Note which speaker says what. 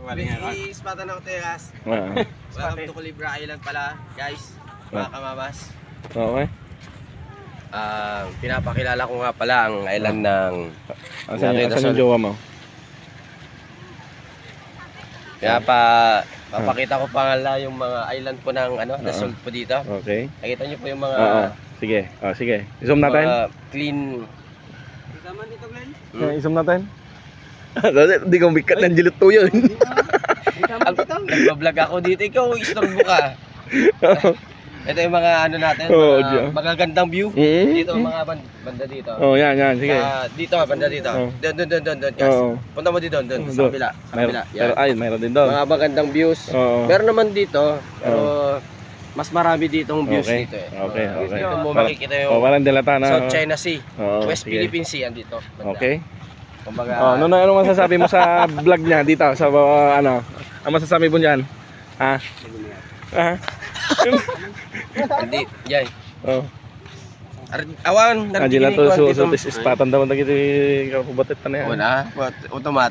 Speaker 1: Ispatan ako teras. Welcome to Culebra Island pala, guys. Mga kamamas.
Speaker 2: Okay.
Speaker 1: Pinapakilala ko nga pala ang island ng
Speaker 2: Asan yung jowa mo?
Speaker 1: Kaya papakita ko pa nga yung mga island po ng nasol po dito.
Speaker 2: Okay.
Speaker 1: Nakita niyo po yung mga
Speaker 2: Sige. Sige. I-zoom natin.
Speaker 1: mga clean.
Speaker 3: Kasama dito, Glenn?
Speaker 2: I-zoom natin. Hindi ko bikat ng jilut to yun.
Speaker 3: Kasama dito?
Speaker 1: Nagbablog ako dito. Ikaw, istorbo ka. Ito yung mga natin, magagandang view. Dito mga banda dito.
Speaker 2: Yan. Sige.
Speaker 1: Dito, banda dito. Doon. Punta mo dito, doon. Sa kabila. Sa kabila.
Speaker 2: Pero mayroon din doon.
Speaker 1: Mga magandang views. Meron naman dito, pero mas marami ditong views dito eh.
Speaker 2: Okay.
Speaker 1: Dito mo makikita yung
Speaker 2: Parang dilata na.
Speaker 1: South China Sea, West
Speaker 2: sige.
Speaker 1: Philippine Sea andito. Banda.
Speaker 2: Okay.
Speaker 1: Kumbaga,
Speaker 2: Ano masasabi mo sa vlog niya dito sa ano? Ang masasabi mo diyan? Ha?
Speaker 1: hindi, yan.
Speaker 2: Awan,
Speaker 1: Awan,
Speaker 2: Angela to so ispatan daw nagiti kapubatet na yan.
Speaker 1: Wala, automatic.